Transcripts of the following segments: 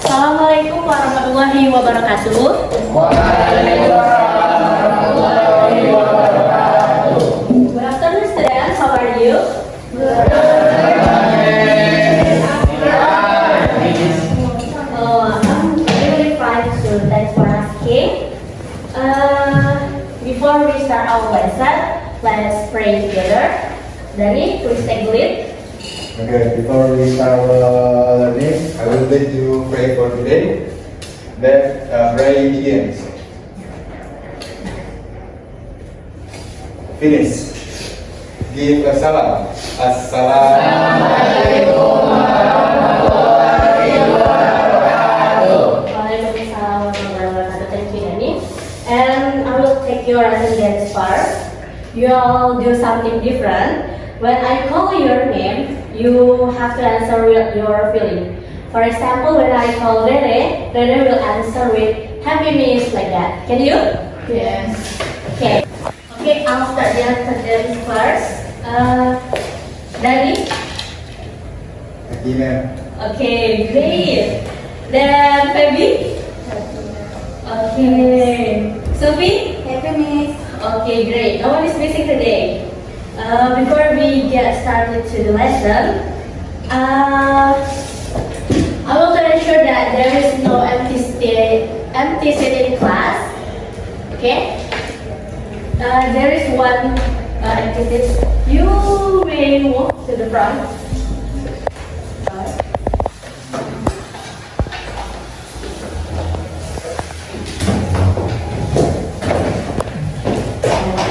Assalamualaikum warahmatullahi wabarakatuh. Waalaikumsalam warahmatullahi wabarakatuh. Good afternoon, students. How are you? I'm really fine too. Thanks for asking. Before we start our lesson, let's pray together. Dani, please take the lead. Okay, before we start our learning, I will let you pray for today. Let's pray begins. Finish. Give a salam. Assalamualaikum warahmatullahi wabarakatuh. Waalaikumsalam warahmatullahi wabarakatuh. Thank you, Dani. And I will take your attendance part. You all do something different. When I call your name, you have to answer with your feeling. For example, when I call Rere, Rere will answer with happy means like that. Can you? Yes. Okay. Okay, I'll start the attendance first. Dani? Gimana? Okay, great. Then Feby? Okay. Sophie? Happy Miss. Okay, great. No one is missing today. Before we get started to the lesson, I want to ensure that there is no empty seat in class. Okay? There is one empty seat. You may move to the front.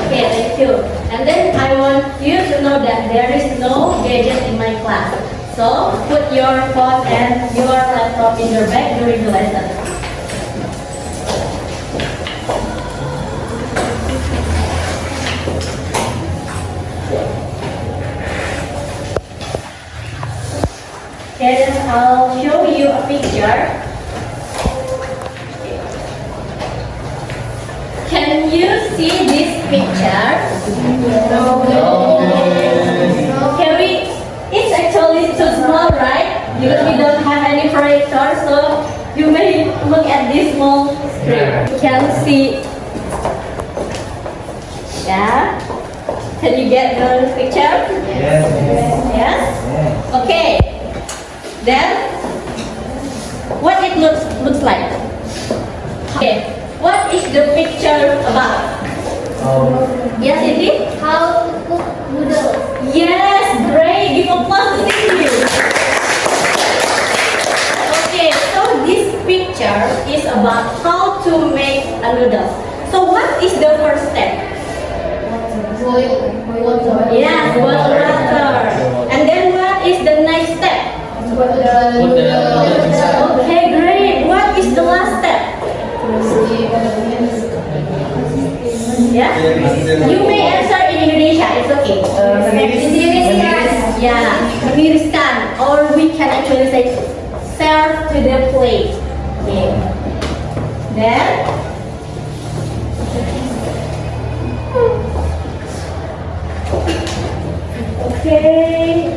Okay, thank you. And then I want you to know that there is no gadget in my class. So put your phone and your laptop in your bag during the lesson. Okay, then I'll show you a picture. Can you see this picture? Okay, it's actually too small, right? Because we don't have any projector, so you may look at this small screen. You can see. Yeah? Can you get the picture? Yes. Yes? Okay. Then, what it looks like? Okay. What is the picture about? Yes, Cindy? How to cook noodles. Yes, great. Give applause to Cindy. Okay, so this picture is about how to make a noodle. So what is the first step? Boil water. Yes, boil water. And then what is the next step? Put the noodles. Okay, great. What is the last step? Yeah? You may answer in Indonesia, it's okay. Yeah, meniriskan, or we can actually say serve to the plate. Okay. Then, okay,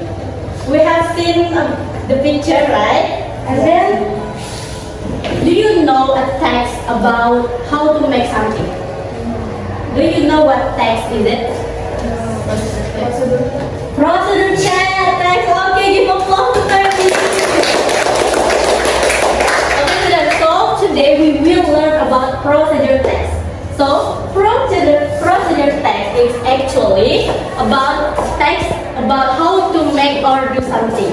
we have seen the picture, right? And then, do you know a text about how to make something? Do you know what text is it? Procedure text. Okay, give applause to Ferdy. Okay, so today we will learn about procedure text. So procedure text is actually about text about how to make or do something.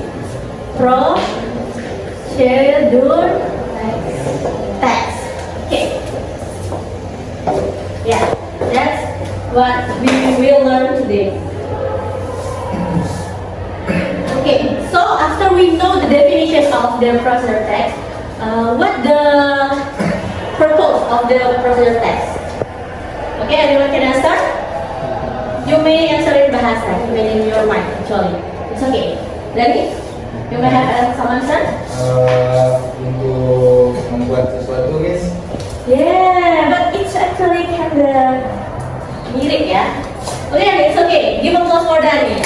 Procedure text. Okay. Yeah, that's what we will learn today. Okay, so after we know the definition of the procedure text, what the purpose of the procedure text? Okay, everyone can answer? You may answer in bahasa, even in your mind actually. It's okay. Dani, you may have some answer? Untuk membuat sesuatu, guys. Yeah, but it's actually kinda mirip ya. Okay, it's okay. Give applause for Dani.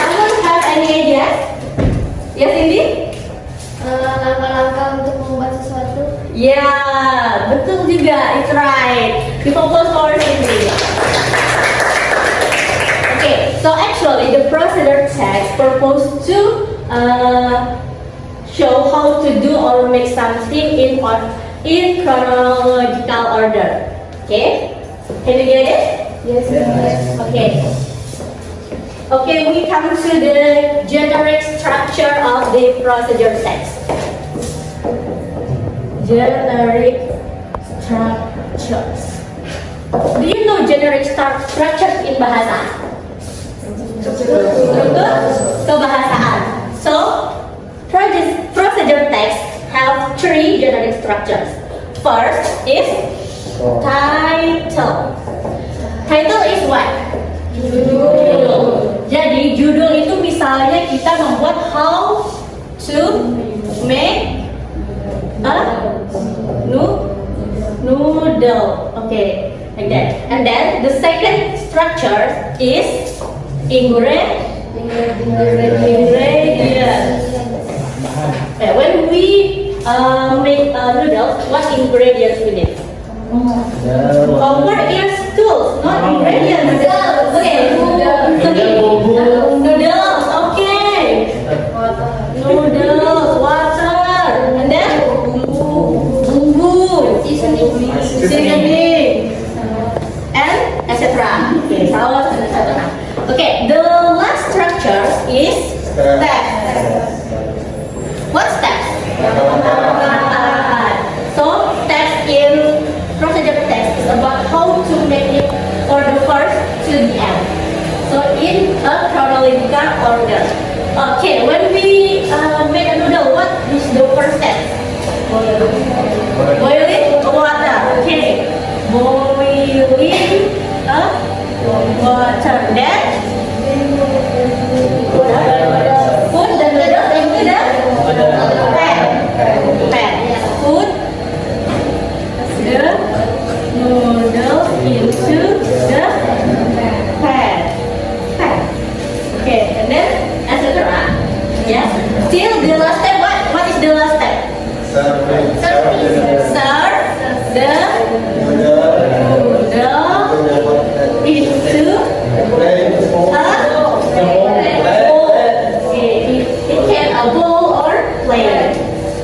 Someone have any ideas? Yes, Cindy? langkah-langkah untuk membuat sesuatu. Ya, betul juga. It's right. We focus for simply. Okay, so actually the procedure text purpose to show how to do or make something in chronological order. Okay, can you get it? Yes. Okay. Okay, we come to the generic structure of the procedure text. Generic structures. Do you know generic structures in bahasa? Struktur kebahasaan. So, procedure text have three generic structures. First is title. Title is what? Judul. Jadi judul itu misalnya kita membuat how to make a noodle. Okay, like that. And then the second structure is ingredients. Okay, when we make a noodle, what ingredients we need? What is tools, not ingredients. Okay, noodles. Okay, noodles, water, and then bumbu, seasoning, and etc. Okay, saus and etc. Okay, the last structure is step. What step? So step in procedure text is about how to make it for the first to the end. So in a chronological order. Okay, when we make a noodle, what is the first step? Boiling water. Okay, boiling water. Then put the noodle into the pan. Put the noodle into the pan. Okay, and then etc. Yes. Till the last step. What is the last step? Serve the noodle into a bowl. Okay, it can a bowl or plate.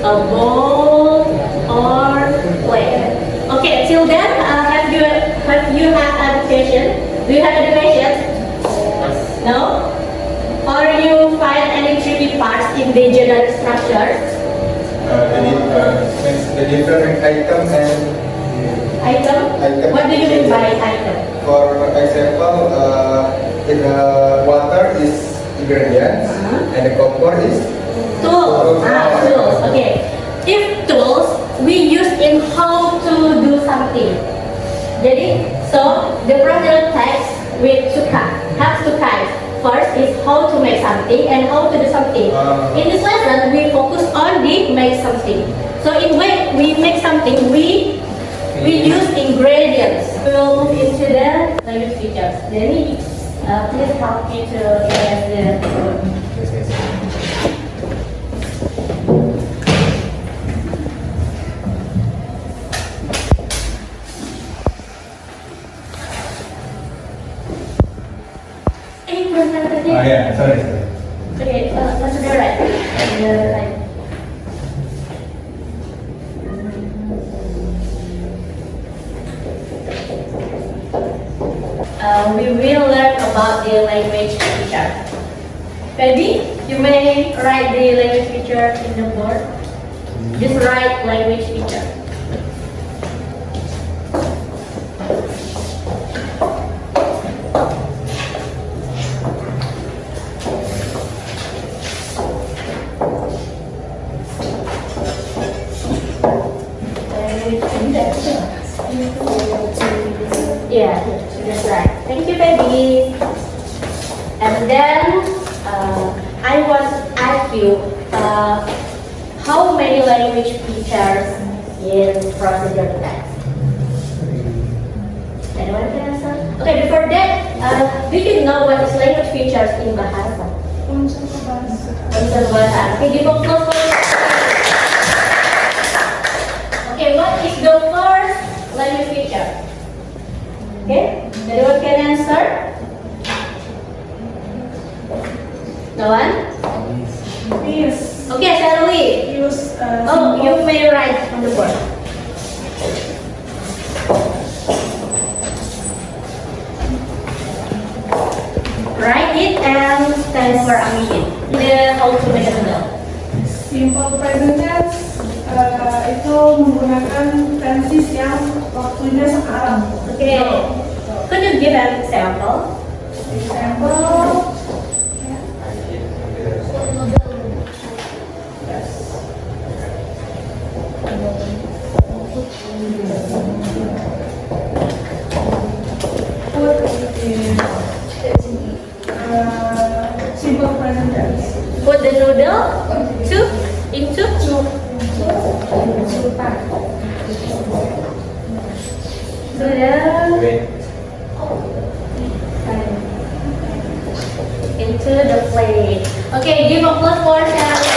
A bowl or plate. Okay, till then, have you had education? Do you have education? No? Or you find any tricky parts in the generic structure? The different item and Item? Item. What do you mean by item? for example, in water is ingredients and the compor is Tools. Tools. Okay. If tools, we use in how to do something. Jadi, so the procedure text with have two kinds. First is how to make something and how to do something. In this lesson, we focus on the make something. So in when we make something, we use ingredients. We will move into the language features. Then please help me to erase the. Oh yeah, sorry. Okay, let's do it right. Right. We will learn about the language feature. Ready? You may write the language feature in the board. Just write language feature. Yeah, that's right. Thank you, baby. And then I want to ask you how many language features in procedure text? Anyone can answer? Okay, before that, we should know what is language features in bahasa. Unsur bahasa. Okay, give a close. Yes. Okay, shall we? Use Oh, you may write on the board. Write it and stand for a minute. The how to make a noodle. simple present tense itu menggunakan tenses yang waktunya sekarang. Okay. Could you give an example? Example, put in simple present tense. Put the noodle into noodle Wait. into the plate. Okay, give applause for Sally.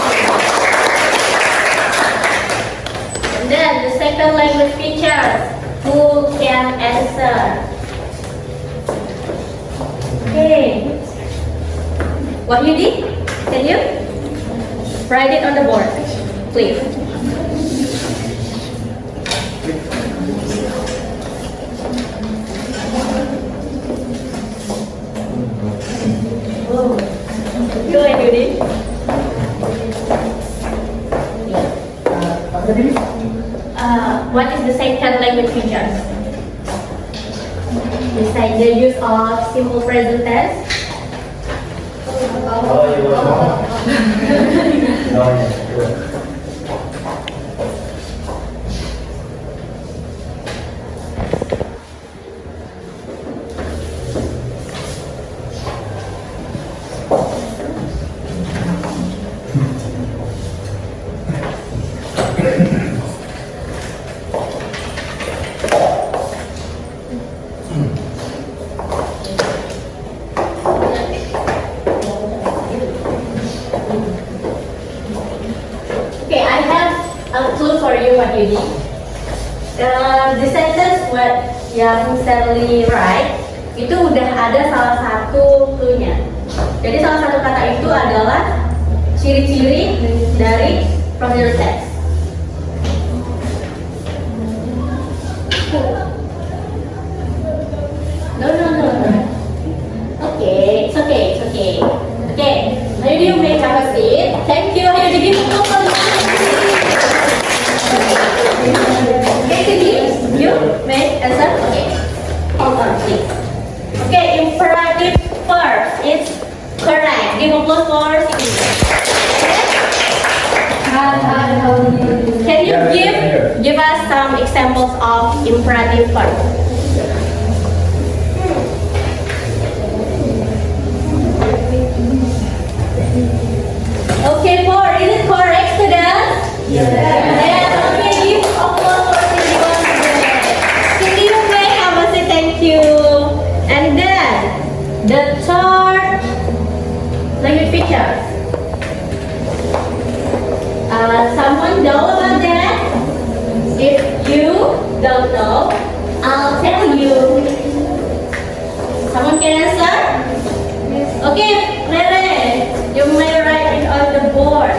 And then the second language feature. Who can answer? Okay. What you did? Can you write it on the board, please? Oh, good, you did. What is the second language feature? Besides the use of simple present tense. Oh, you will know. No, yes. Okay, I have a clue for you what you did. The sentence what yang Sally write itu udah ada salah satu clue-nya. Jadi salah satu kata itu adalah ciri-ciri dari pronunciation text. No. Okay, it's okay. Okay, maybe you may have a seat. Thank you. Ayo give a applause. Okay, Cindy, you may answer. Okay, hold on, please. Okay, imperative verb. It's correct. Give applause for Cindy. Can you give us some examples of imperative verb? Okay, four. Is it correct, students? Yes. Okay, give applause for Cindy once again. Cindy, you may have a seat. Thank you. And then the third language feature. Someone know about that? If you don't know, I'll tell you. Someone can answer? Okay, Rere, you may write it on the board.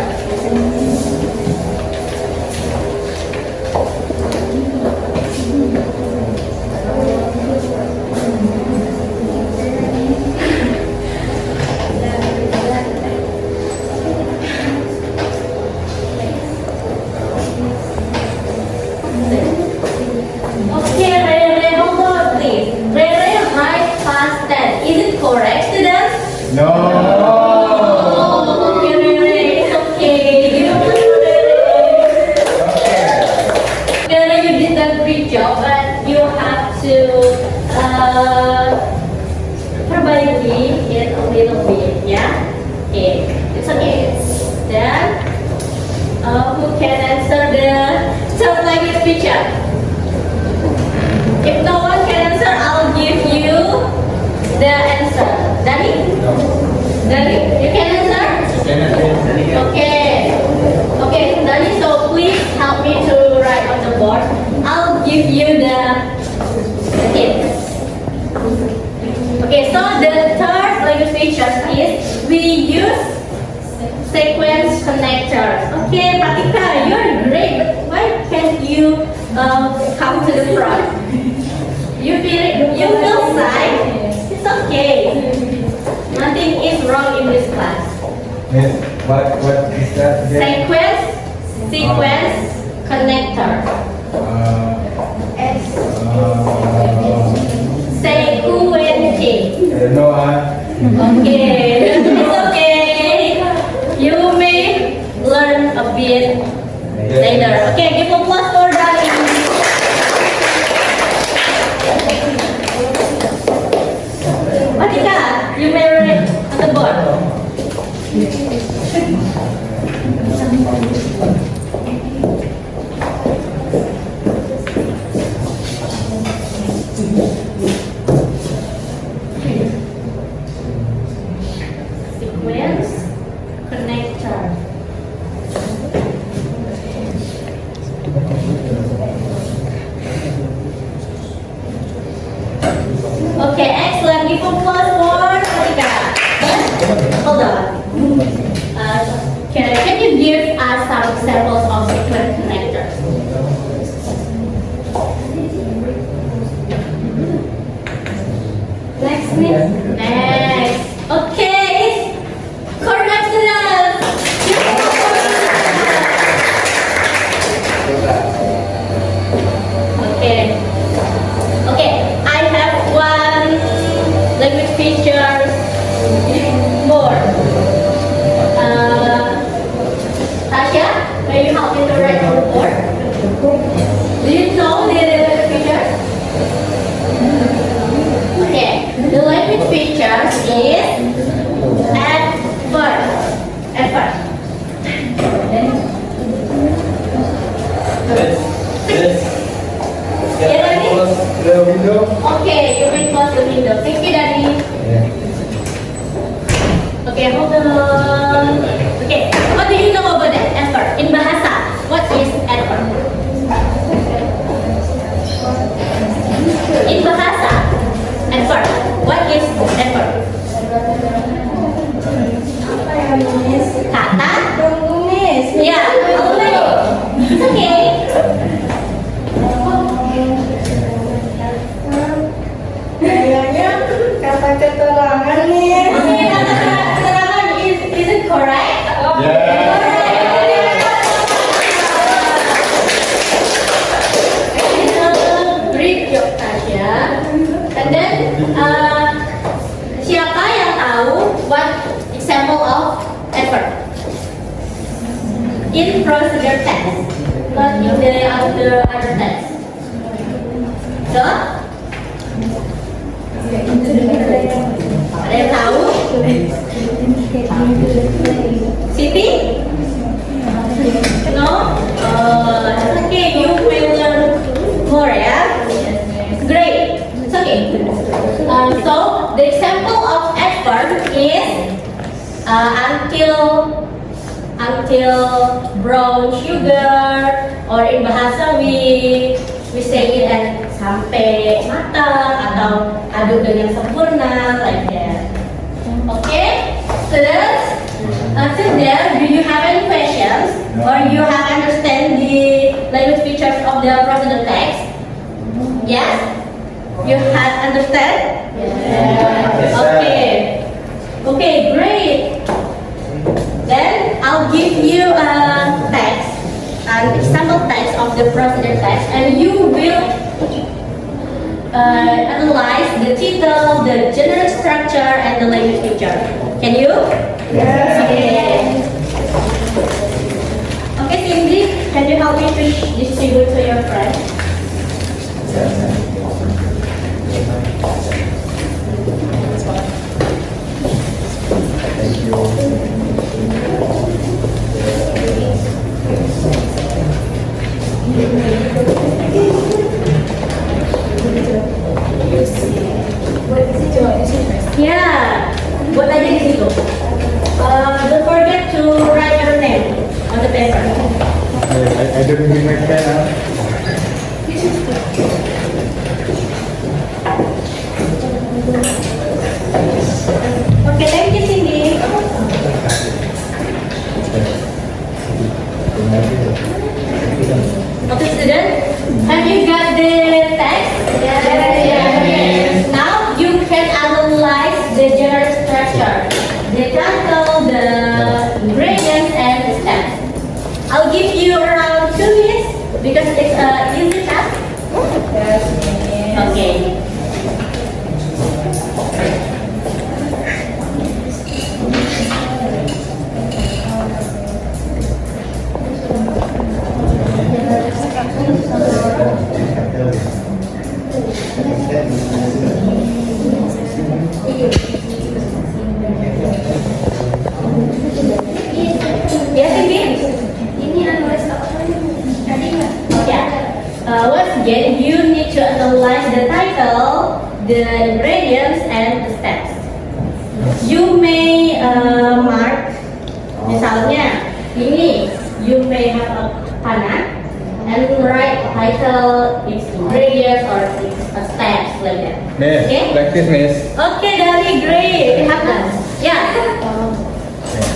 Okay, Rere, hold on, please. Rere, write past tense. Is it correct, students? No. Oh, okay, Rere, it's okay. You don't want to Rere, you did a great job, but you have to perbaiki it a little bit, yeah? Okay, it's okay. Then, who can answer the third language feature? If no one can answer, I'll give you the answer. Dani? Dani, you can answer? Okay. Okay, Dani, so please help me to write on the board. I'll give you the tips. Okay, so the third language feature is we use sequence connectors. Okay, Pratika, you're great, but why can't you come to the front? You feel shy? It's okay. Nothing is wrong in this class. Miss, what is that again? Sequence, connector. Sequence. I don't know, Okay, it's okay. You may learn a bit later. Okay, give applause for Dali. Pratika, you may write on the board. Sequence, connector. Okay, excellent. Give applause for Pratika. Hold on. Can you give us some examples of sequence connectors? Next, Miss. Next. Okay, it's correctional. Okay. Okay, I have one language feature more. Tasha, may you help me to write on the board? Do you know the language features? Okay, the language features is adverb. Adverb. Can I close the window? Okay, you may close the window. Thank you, Daddy. Yeah. Okay, hold on. Okay, what do you know about that adverb? In bahasa, what is adverb? In bahasa, adverb. What is adverb? Apa ya, Miss? Kata. Tunggu, Miss. Ya, okay. It's okay. Kayaknya kata keterangan, Miss. Okay, kata keterangan is it correct? Great job, Tasya. And then, siapa yang tahu what example of adverb? In procedure text, not in the other text. So, ada yang tahu? Siti? No? Okay, you will learn more, ya? Great. It's okay. So, the example of adverb is until brown sugar, or in bahasa we say it as sampai matang atau aduk dengan sempurna, like that. Okay, students. Until there, do you have any questions, or you have understand the language features of the procedure text? Yes? You have understand? Yes. Okay. Okay, great. Then I'll give you a text, an example text of the procedure text, and you will analyze the title, the general structure, and the language feature. Can you? Yes. Okay. Okay, Cindy, can you help me to distribute to your friends? Thank you. Yeah, buat aja di situ. Don't forget to write your name on the paper. I don't need my pen, huh? Okay, thank you, Cindy. Okay, students, have you got the text? Yes. Now you can analyze the general structure, the title, the ingredients, and the steps. I'll give you around 2 minutes because it's a easy task. Yes, Miss. Okay. Yes, ini analyze apa? Tadi nggak? Yeah. Once again, you need to analyze the title, the ingredients, and the steps. You may mark, misalnya ini, you may have a panel and write title, its ingredients, or its steps like that. Miss, Okay? like this, Miss. Okay, Dari, great. You have that. Yeah.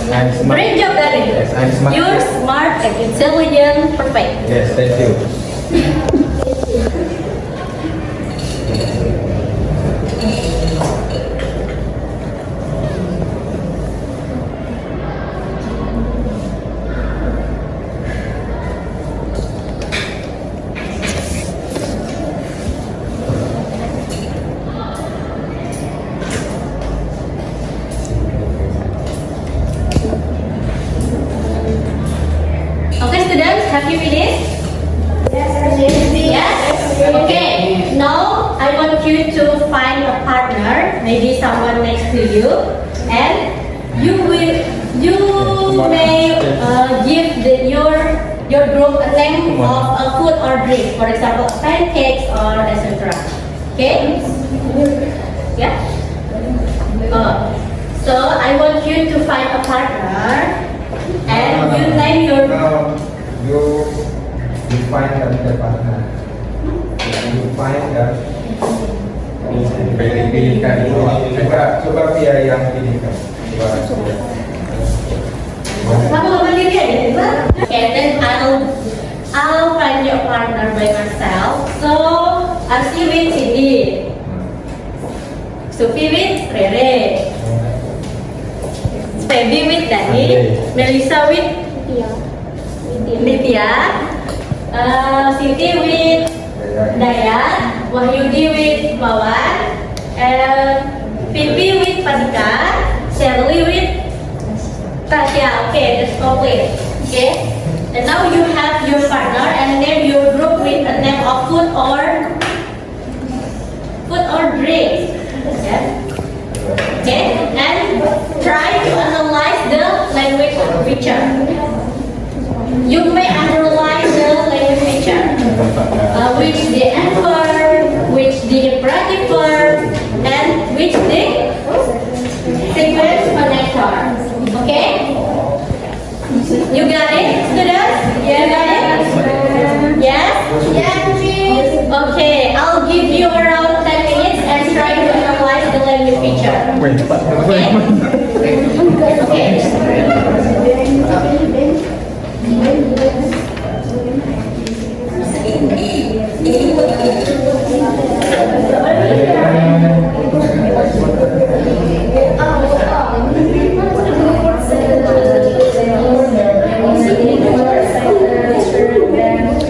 I'm smart. Great job, Dari. Yes, I'm smart. You're smart and intelligent. Perfect. Yes, thank you. Okay, students, have you finished? Yes. Okay. Now I want you to find a partner, maybe someone next to you, and you may give your group a name of a food or drink, for example, pancakes or etc. Okay? Yeah. So I want you to find a partner, and you name your. You find the partner. You find pilihkan itu. Coba Pia yang pilihkan. Kamu mandiri aja, coba. Okay, then I'll find your partner by myself. So Arsi with Cindy, Sufi with Rere, Feby with Dani, Melissa with Nitya, Siti with Dayat, Wahyudi with Wawan, and Pipi with Padika, Shirley with Tasya. Okay, that's complete. Okay, and now you have your partner and name your group with a name of food or drink. Okay. Okay, and try to analyze the language picture. You may underline the language picture, which the adverb, which the imperative verb, and which the sequence connector. Okay? You got it, students? You got it? Yes? Yes, please. Okay, I'll give you around 10 minutes and try to analyze the language picture. Okay?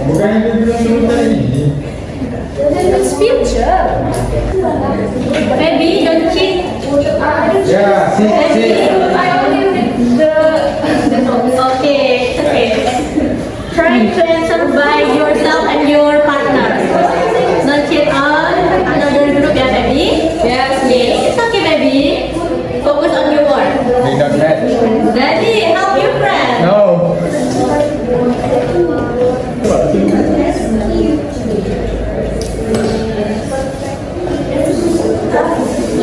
Bukan itu belum tadi. Baby, don't cheat. Ya, si. Okay. Try to answer by yourself and your partner. Don't cheat on another group, ya, baby? Yes. Okay, it's okay, baby. Focus on your work. They not bad. Daddy, help your friend. No.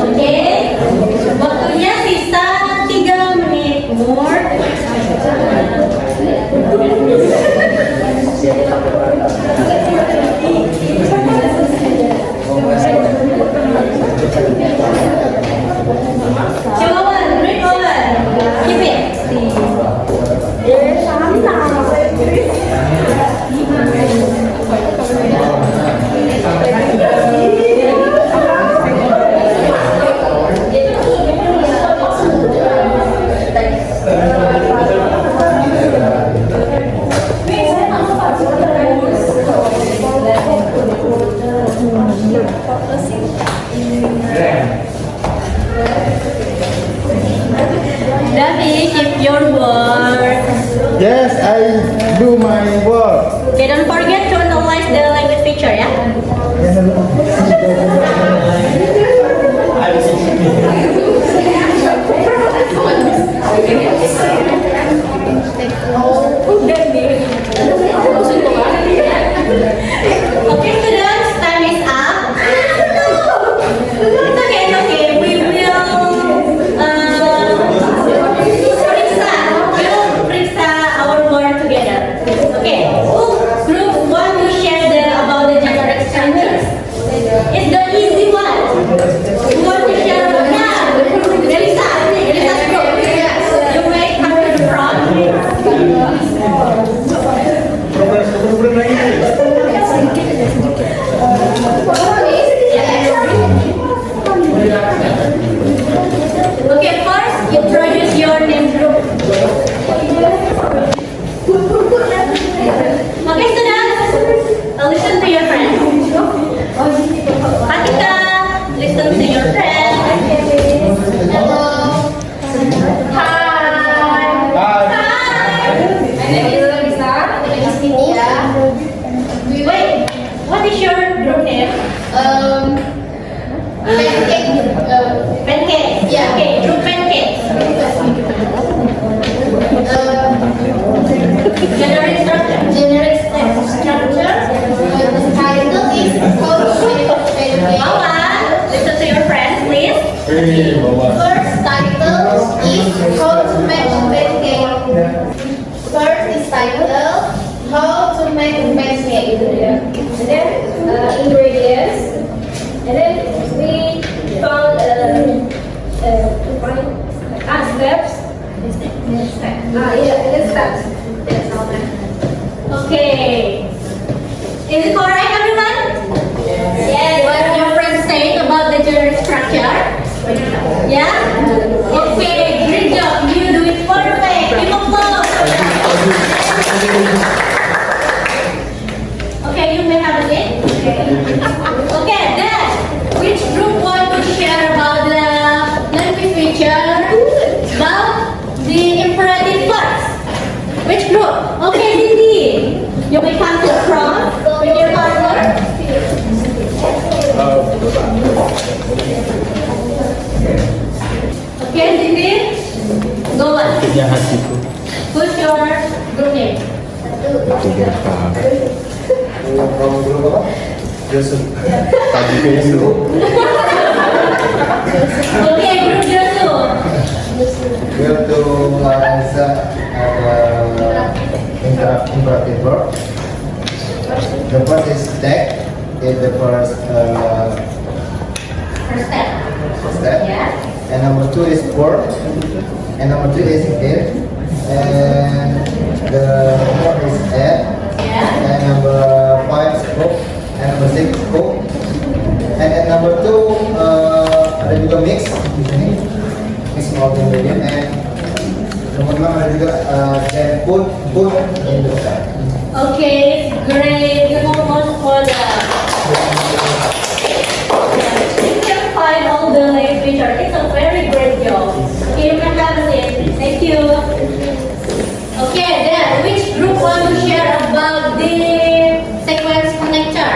Oke, waktunya sisa 3 menit more. do my work. Okay, don't forget to analyze the language feature, yeah? Okay, students, time is up. It's okay, it's okay. We will periksa our work together. Okay, group want to share about the generic structures. It's the easy one. Who want to share about that? Elisa's group. You may come to the front. Okay, first introduce your name group. Okay, students, listen to your friends. Katika, listen to your friends. Hello. Hi. Hi. My name is Lisa. My name is Cynthia. Wait, what is your group name? Pancake. Yeah. Okay, group pancake. Generic structure. Generic Structure. the title is How to Make Pancake. Awan, listen to your friends, please. First title is How to Make Pancake. First is title How to Make Pancake. And then ingredients. And then we found steps. Yeah, and then steps. That's all that. Okay. Is it correct, everyone? Yes. What your friends saying about the generic structure? Yeah? Okay, great job. You do it perfect. Give applause. Okay, you may have a seat. Okay, then, which group want to share about the language feature? About the imperative verbs. Which group? Okay, Cindy. You may come to the front with your partner. Okay, Cindy. Go on. Who's your group name? Okay, group Josu. We have to answer imperative verb. The first is take. Is the first First step. step. Yeah. And number two is work. And number three is it. And the fourth is add. Yeah. And number five is cook. And number six is cook. And number two ada juga mix di sini. Mix all the ingredient. And nomor 6 ada juga then put in the pan. Okay, great. Give applause for that. You can find all the language feature. It's a very great job. Okay, you can have a seat. Thank you. Okay, then which group want to share about the sequence connector?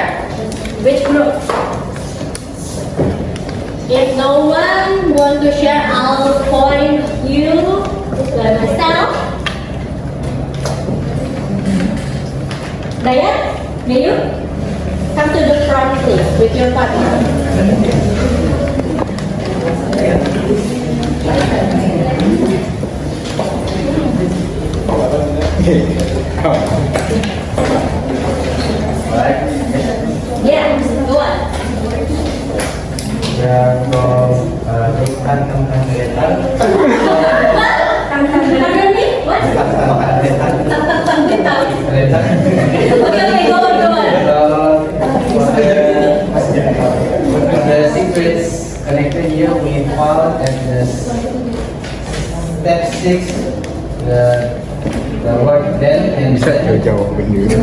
Which group? If no one want to share, I'll point you by myself. Dayat, may you come to the front please with your partner. Yeah, go on. Tangan ni? What? Okay, go on. The secrets connected here we found at the step 6 the word then and Bisa jauh-jauh begini.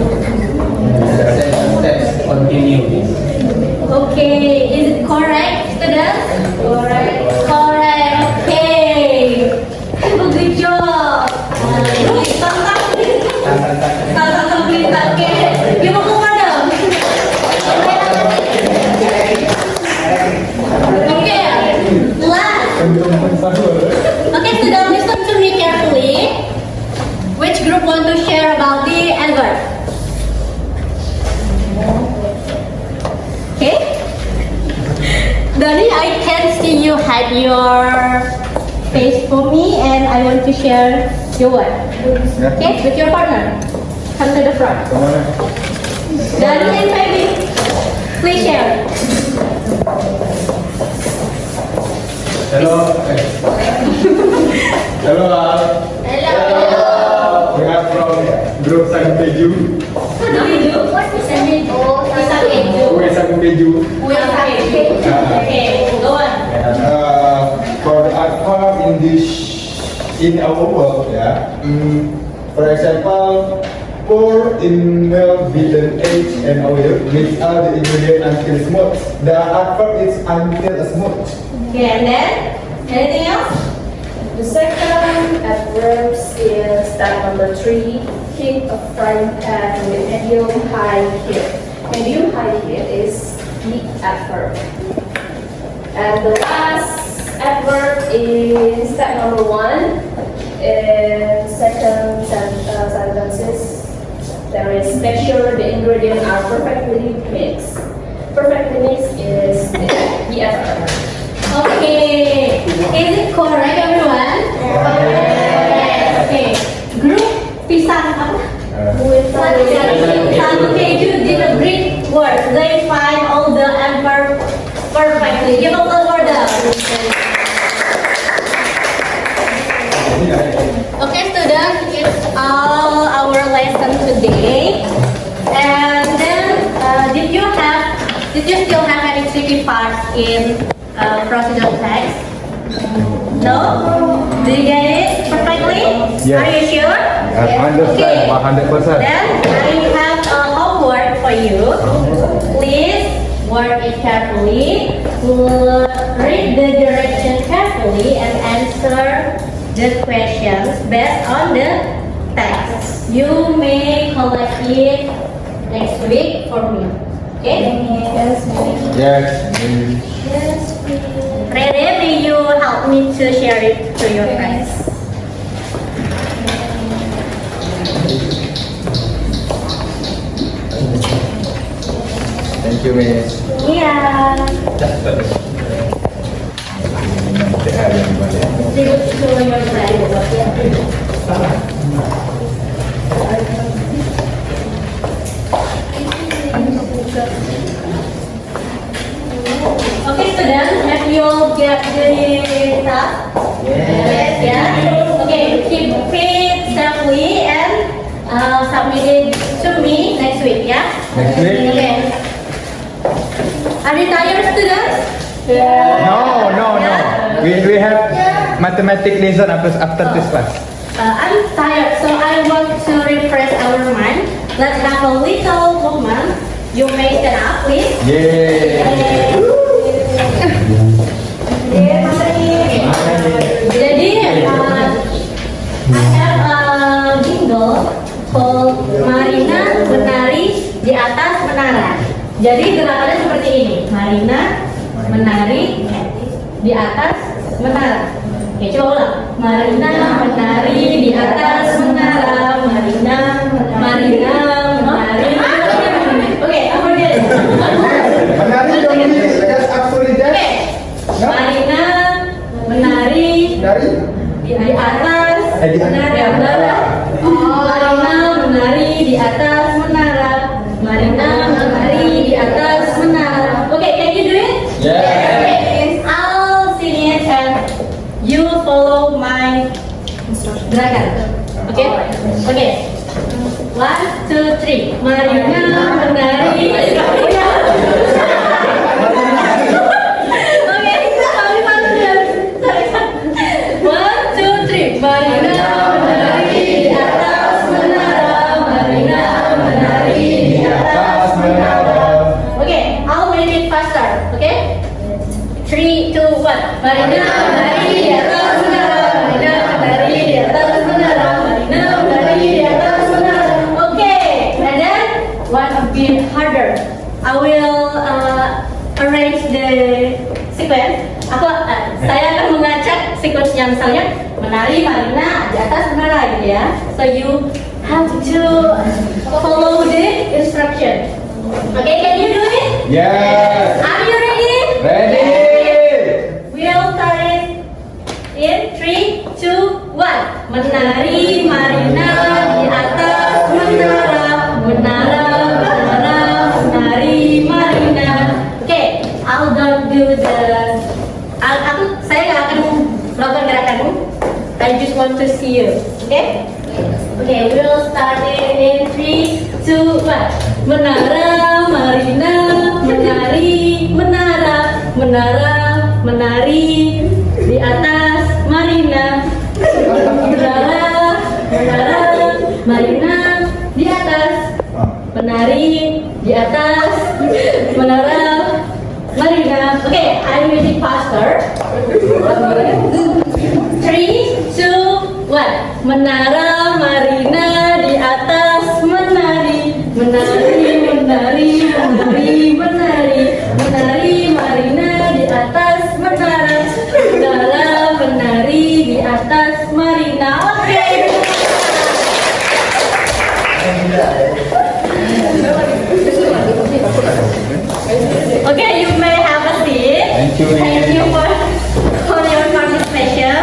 steps continue. Okay, is it correct, students? Correct. Okay. Good job. dipakai. Gimana madam? Oke, last. Okay, so now listen to me carefully. Which group want to share about the adverb? Okay. Dani, I can see you hide your face for me, and I want to share your word. Okay, with your partner. Come to the front. Dani and baby, please share. Hello. Hello. We are from Group Sagung Keju. Sagung Keju. Okay, go on. For the adverb in our work, yeah. For example, pour in milk beaten eggs and oil, mix all the ingredients until smooth. The adverb is until smooth. Okay, and then anything else? The second adverb is step number 3. Heat a frying pan with medium high heat. Medium high heat is the adverb. And the last adverb is step number 1. In second sentences, there is make sure the ingredients are perfectly mixed. Perfectly mixed is the adverb. Okay, is it correct everyone? Okay, group pisang apa? Sagung Keju did a great work. They find all the adverb perfectly. Give a little word up. Okay, students, it's all our lesson today. And then, did you still have any tricky parts in procedural text? No? Do you get it perfectly? Yes. Are you sure? Understand, 100%. Then I have a homework for you. Please work it carefully. Read the direction carefully and answer the questions based on the text. You may collect it next week for me. Okay? Yes. Rere, may you help me to share it to your friends? Thank you, Miss. Yeah. Distribute to your friends. Okay, students, have you all get the stuff? Yes. Yeah. Okay, keep it safely and submit it to me next week. Yeah. Next week? Okay. Are you tired, students? No. We have mathematics lesson after this class. I'm tired, so I want to refresh our mind. Let's have a little movement. You may stand up, please. Yay! Jadi, I have a jingle called Marina menari di atas menara. Jadi gerakannya seperti ini. Marina menari di atas menara. Oke, coba ulang. Marina menari di atas menara. Marina menari. Oke, aku get it. Menari dong ini, that's absolutely that. Oke. Marina menari Dari? di atas Di menara. Marina menari di atas menara. Marina menari di atas menara. Okay, can you do it? Yeah. Okay, I'll sing it and you follow my gerakan. Okay? Okay. 1, 2, 3. Marina menari. Okay, kami panggil. 1, 2, 3. Marina menari di atas menara. Marina menari di atas menara. Okay, I'll make it faster. Okay? 3, 2, 1. Marina menari di atas menara. Marina menari di atas menara. Marina menari di atas menara. Okay, and the sequence, saya akan mengajak sequence-nya, misalnya menari Marina di atas menara gitu ya. So you have to follow the instruction. Okay, can you do it? Yes. Are you ready? Ready. We'll start it in 3, 2, 1. Menari Marina di atas menara, menara, menara, menari Marina. Okay, I'll don't do the. Saya nggak akan melakukan gerakanmu. I just want to see you. Okay? Okay, we'll start it in 3, 2, 1. Menara Marina, menari, menara, menara, menari di atas Marina. Menara, menara, Marina di atas, menari di atas, menara, Marina. Okay, I'm using faster. 3, 2, 1. Menara Marina di atas menari, menari, menari, menari, menari, menari Marina di atas menara, menara, menari di atas Marina. Oke. Okay, you may have a seat. Thank you. Thank you for your participation.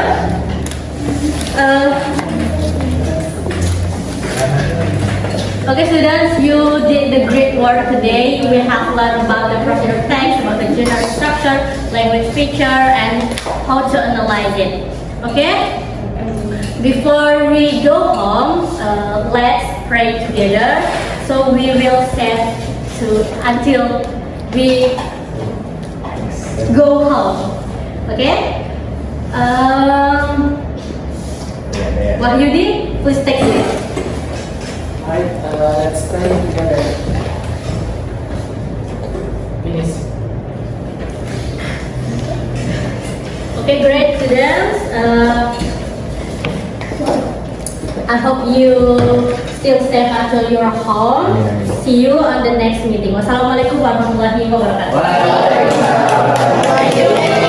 Okay, students, you did the great work today. We have learned about the procedure of text, about the general structure, language feature, and how to analyze it. Okay? Before we go home, let's pray together. So we will stand until we go home. Okay? Wahyudi, please take it. Alright, let's try together. Finish. Okay, great students. I hope you still safe until you're home. See you on the next meeting. Wassalamualaikum warahmatullahi wabarakatuh. Waalaikumsalam. Thank you.